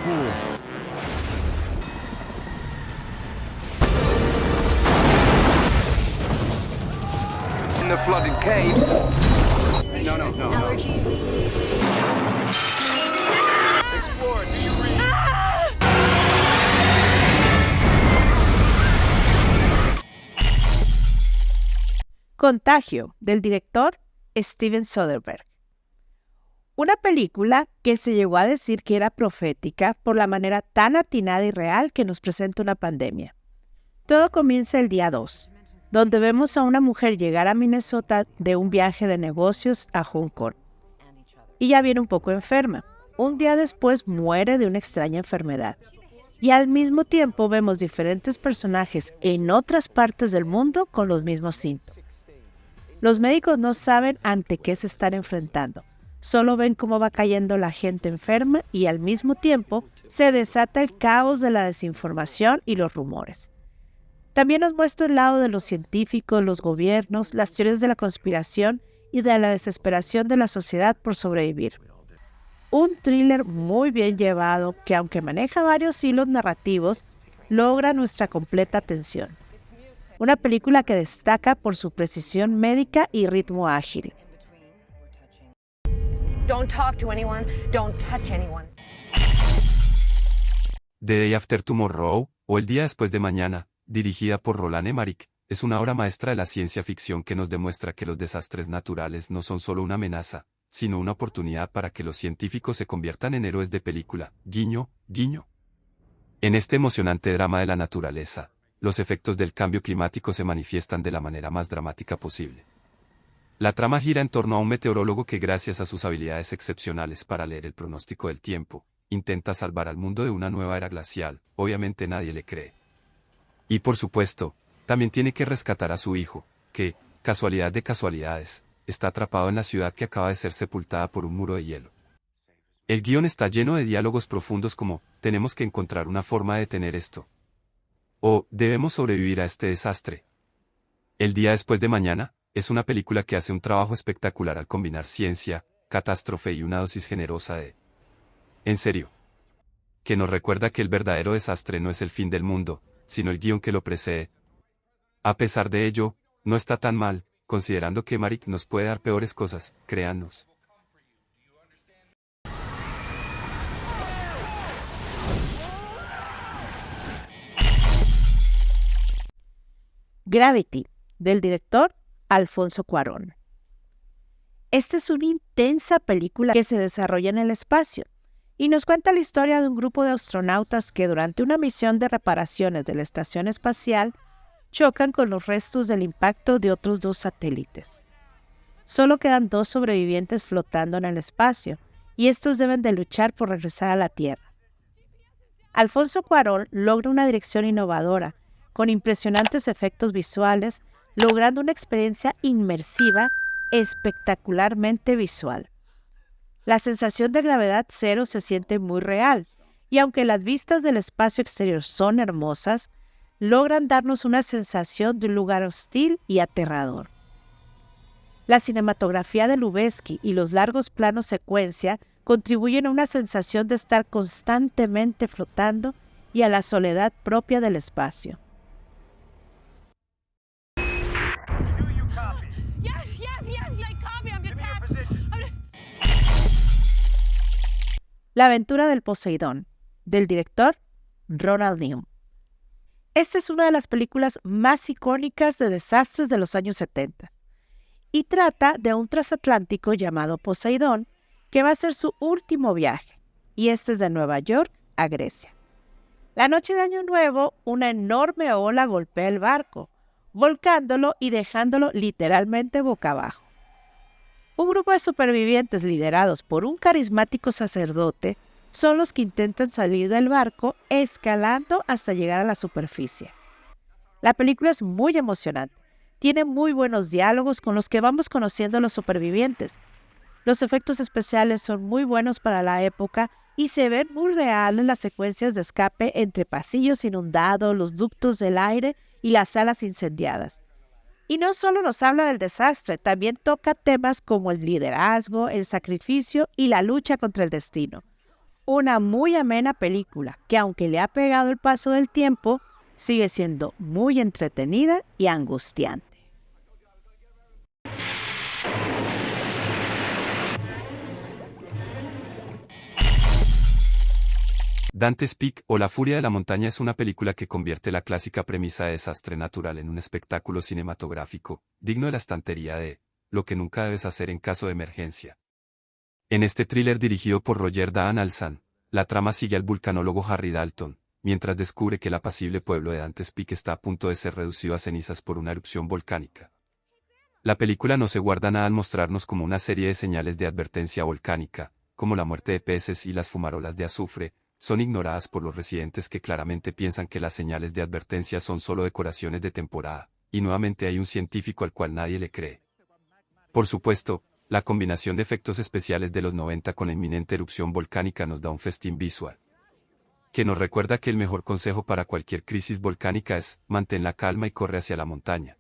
pool. In the flooded caves. No. Allergies. Explore, do you read? Contagio, del director Steven Soderbergh. Una película que se llegó a decir que era profética por la manera tan atinada y real que nos presenta una pandemia. Todo comienza el día 2, donde vemos a una mujer llegar a Minnesota de un viaje de negocios a Hong Kong. Y ya viene un poco enferma. Un día después muere de una extraña enfermedad. Y al mismo tiempo vemos diferentes personajes en otras partes del mundo con los mismos síntomas. Los médicos no saben ante qué se están enfrentando. Solo ven cómo va cayendo la gente enferma y al mismo tiempo se desata el caos de la desinformación y los rumores. También nos muestra el lado de los científicos, los gobiernos, las teorías de la conspiración y de la desesperación de la sociedad por sobrevivir. Un thriller muy bien llevado que, aunque maneja varios hilos narrativos, logra nuestra completa atención. Una película que destaca por su precisión médica y ritmo ágil. Don't talk to anyone, don't touch anyone. The Day After Tomorrow, o El Día Después de Mañana, dirigida por Roland Emmerich, es una obra maestra de la ciencia ficción que nos demuestra que los desastres naturales no son solo una amenaza, sino una oportunidad para que los científicos se conviertan en héroes de película, guiño, guiño. En este emocionante drama de la naturaleza, los efectos del cambio climático se manifiestan de la manera más dramática posible. La trama gira en torno a un meteorólogo que, gracias a sus habilidades excepcionales para leer el pronóstico del tiempo, intenta salvar al mundo de una nueva era glacial. Obviamente nadie le cree. Y por supuesto, también tiene que rescatar a su hijo, que, casualidad de casualidades, está atrapado en la ciudad que acaba de ser sepultada por un muro de hielo. El guión está lleno de diálogos profundos como, tenemos que encontrar una forma de detener esto. O, debemos sobrevivir a este desastre. El Día Después de Mañana es una película que hace un trabajo espectacular al combinar ciencia, catástrofe y una dosis generosa de... En serio. Que nos recuerda que el verdadero desastre no es el fin del mundo, sino el guión que lo precede. A pesar de ello, no está tan mal, considerando que Emmerich nos puede dar peores cosas, créannos. Gravity, del director Alfonso Cuarón. Esta es una intensa película que se desarrolla en el espacio y nos cuenta la historia de un grupo de astronautas que durante una misión de reparaciones de la estación espacial chocan con los restos del impacto de otros 2 satélites. Solo quedan 2 sobrevivientes flotando en el espacio y estos deben de luchar por regresar a la Tierra. Alfonso Cuarón logra una dirección innovadora con impresionantes efectos visuales, logrando una experiencia inmersiva espectacularmente visual. La sensación de gravedad cero se siente muy real, y aunque las vistas del espacio exterior son hermosas, logran darnos una sensación de un lugar hostil y aterrador. La cinematografía de Lubezki y los largos planos secuencia contribuyen a una sensación de estar constantemente flotando y a la soledad propia del espacio. La aventura del Poseidón, del director Ronald Neum. Esta es una de las películas más icónicas de desastres de los años 70 y trata de un transatlántico llamado Poseidón que va a hacer su último viaje, y este es de Nueva York a Grecia. La noche de Año Nuevo, una enorme ola golpea el barco, volcándolo y dejándolo literalmente boca abajo. Un grupo de supervivientes liderados por un carismático sacerdote son los que intentan salir del barco escalando hasta llegar a la superficie. La película es muy emocionante, tiene muy buenos diálogos con los que vamos conociendo a los supervivientes. Los efectos especiales son muy buenos para la época y se ven muy reales las secuencias de escape entre pasillos inundados, los ductos del aire y las salas incendiadas. Y no solo nos habla del desastre, también toca temas como el liderazgo, el sacrificio y la lucha contra el destino. Una muy amena película que, aunque le ha pegado el paso del tiempo, sigue siendo muy entretenida y angustiante. Dante's Peak o La Furia de la Montaña es una película que convierte la clásica premisa de desastre natural en un espectáculo cinematográfico, digno de la estantería de Lo que nunca debes hacer en caso de emergencia. En este thriller dirigido por Roger Donaldson, la trama sigue al vulcanólogo Harry Dalton, mientras descubre que el apacible pueblo de Dante's Peak está a punto de ser reducido a cenizas por una erupción volcánica. La película no se guarda nada al mostrarnos como una serie de señales de advertencia volcánica, como la muerte de peces y las fumarolas de azufre, son ignoradas por los residentes que claramente piensan que las señales de advertencia son solo decoraciones de temporada, y nuevamente hay un científico al cual nadie le cree. Por supuesto, la combinación de efectos especiales de los 90 con la inminente erupción volcánica nos da un festín visual, que nos recuerda que el mejor consejo para cualquier crisis volcánica es, mantén la calma y corre hacia la montaña.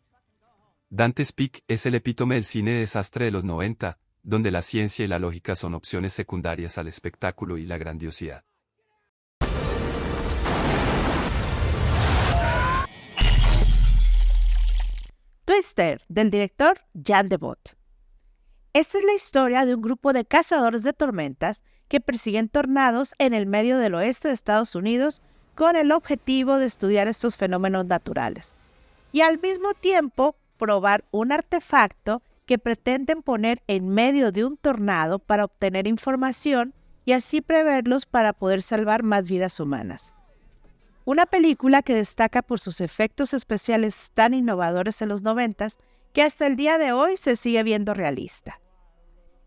Dante's Peak es el epítome del cine de desastre de los 90, donde la ciencia y la lógica son opciones secundarias al espectáculo y la grandiosidad. Twister, del director Jan de Bont. Esta es la historia de un grupo de cazadores de tormentas que persiguen tornados en el medio del oeste de Estados Unidos con el objetivo de estudiar estos fenómenos naturales y al mismo tiempo probar un artefacto que pretenden poner en medio de un tornado para obtener información y así preverlos para poder salvar más vidas humanas. Una película que destaca por sus efectos especiales tan innovadores en los 90s que hasta el día de hoy se sigue viendo realista.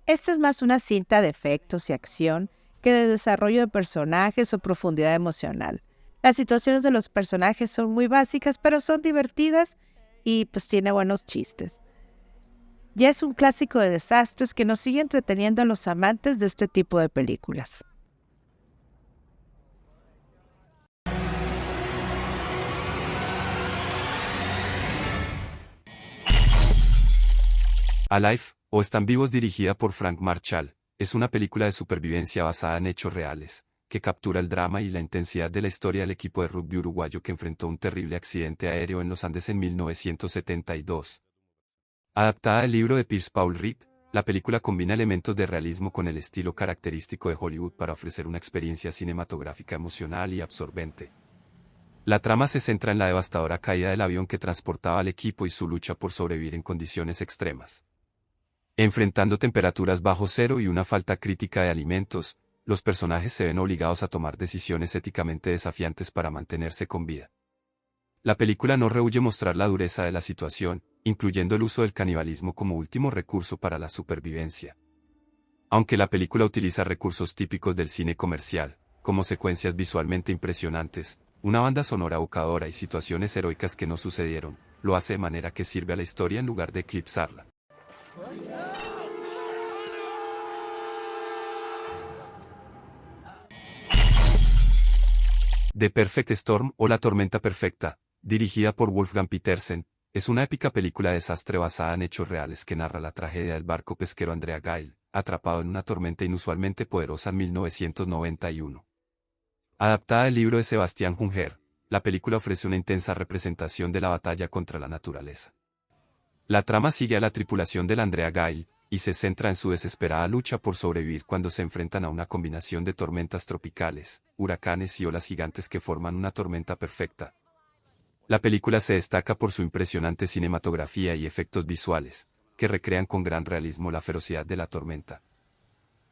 Esta es más una cinta de efectos y acción que de desarrollo de personajes o profundidad emocional. Las situaciones de los personajes son muy básicas, pero son divertidas y pues tiene buenos chistes. Ya es un clásico de desastres que nos sigue entreteniendo a los amantes de este tipo de películas. Alive, o Están vivos dirigida por Frank Marshall, es una película de supervivencia basada en hechos reales, que captura el drama y la intensidad de la historia del equipo de rugby uruguayo que enfrentó un terrible accidente aéreo en los Andes en 1972. Adaptada del libro de Pierce Paul Reed, la película combina elementos de realismo con el estilo característico de Hollywood para ofrecer una experiencia cinematográfica emocional y absorbente. La trama se centra en la devastadora caída del avión que transportaba al equipo y su lucha por sobrevivir en condiciones extremas. Enfrentando temperaturas bajo cero y una falta crítica de alimentos, los personajes se ven obligados a tomar decisiones éticamente desafiantes para mantenerse con vida. La película no rehúye mostrar la dureza de la situación, incluyendo el uso del canibalismo como último recurso para la supervivencia. Aunque la película utiliza recursos típicos del cine comercial, como secuencias visualmente impresionantes, una banda sonora evocadora y situaciones heroicas que no sucedieron, lo hace de manera que sirve a la historia en lugar de eclipsarla. The Perfect Storm o La Tormenta Perfecta, dirigida por Wolfgang Petersen, es una épica película de desastre basada en hechos reales que narra la tragedia del barco pesquero Andrea Gail, atrapado en una tormenta inusualmente poderosa en 1991. Adaptada del libro de Sebastián Junger, la película ofrece una intensa representación de la batalla contra la naturaleza. La trama sigue a la tripulación del Andrea Gail, y se centra en su desesperada lucha por sobrevivir cuando se enfrentan a una combinación de tormentas tropicales, huracanes y olas gigantes que forman una tormenta perfecta. La película se destaca por su impresionante cinematografía y efectos visuales, que recrean con gran realismo la ferocidad de la tormenta.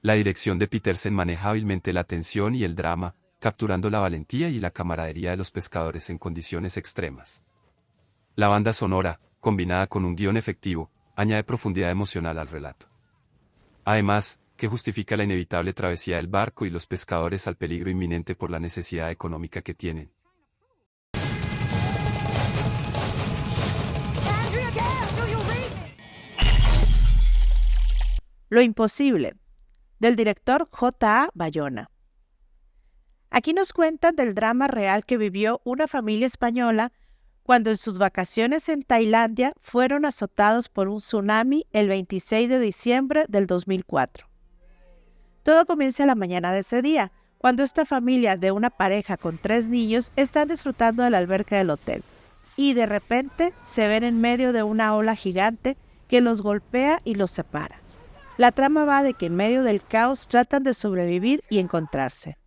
La dirección de Petersen maneja hábilmente la tensión y el drama, capturando la valentía y la camaradería de los pescadores en condiciones extremas. La banda sonora, combinada con un guión efectivo, añade profundidad emocional al relato. Además, que justifica la inevitable travesía del barco y los pescadores al peligro inminente por la necesidad económica que tienen. Lo imposible, del director J.A. Bayona. Aquí nos cuentan del drama real que vivió una familia española cuando en sus vacaciones en Tailandia fueron azotados por un tsunami el 26 de diciembre del 2004. Todo comienza la mañana de ese día, cuando esta familia de una pareja con 3 niños están disfrutando de la alberca del hotel y de repente se ven en medio de una ola gigante que los golpea y los separa. La trama va de que en medio del caos tratan de sobrevivir y encontrarse.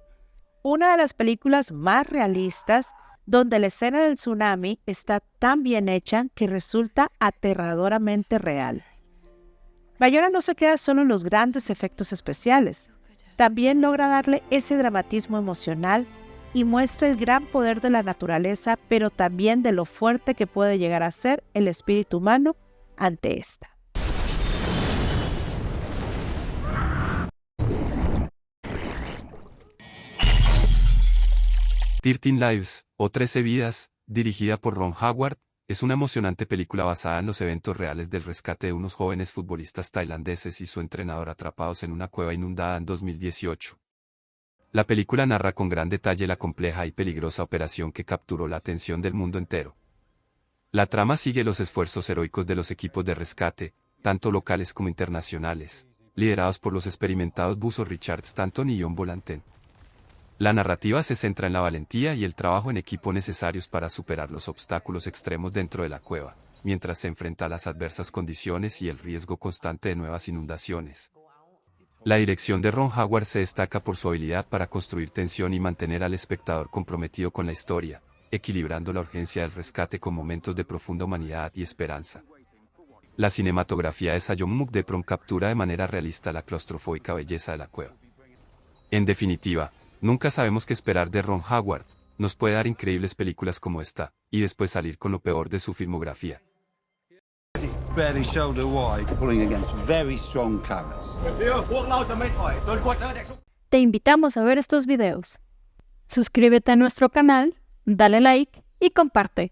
Una de las películas más realistas donde la escena del tsunami está tan bien hecha que resulta aterradoramente real. Bayona no se queda solo en los grandes efectos especiales, también logra darle ese dramatismo emocional y muestra el gran poder de la naturaleza, pero también de lo fuerte que puede llegar a ser el espíritu humano ante esta. Thirteen Lives, o 13 vidas, dirigida por Ron Howard, es una emocionante película basada en los eventos reales del rescate de unos jóvenes futbolistas tailandeses y su entrenador atrapados en una cueva inundada en 2018. La película narra con gran detalle la compleja y peligrosa operación que capturó la atención del mundo entero. La trama sigue los esfuerzos heroicos de los equipos de rescate, tanto locales como internacionales, liderados por los experimentados buzos Richard Stanton y John Volanten. La narrativa se centra en la valentía y el trabajo en equipo necesarios para superar los obstáculos extremos dentro de la cueva, mientras se enfrenta a las adversas condiciones y el riesgo constante de nuevas inundaciones. La dirección de Ron Howard se destaca por su habilidad para construir tensión y mantener al espectador comprometido con la historia, equilibrando la urgencia del rescate con momentos de profunda humanidad y esperanza. La cinematografía de Sayom Mukdeprom captura de manera realista la claustrofóbica belleza de la cueva. En definitiva, nunca sabemos qué esperar de Ron Howard, nos puede dar increíbles películas como esta, y después salir con lo peor de su filmografía. Barely shoulder wide, pulling against very strong currents. Te invitamos a ver estos videos. Suscríbete a nuestro canal, dale like y comparte.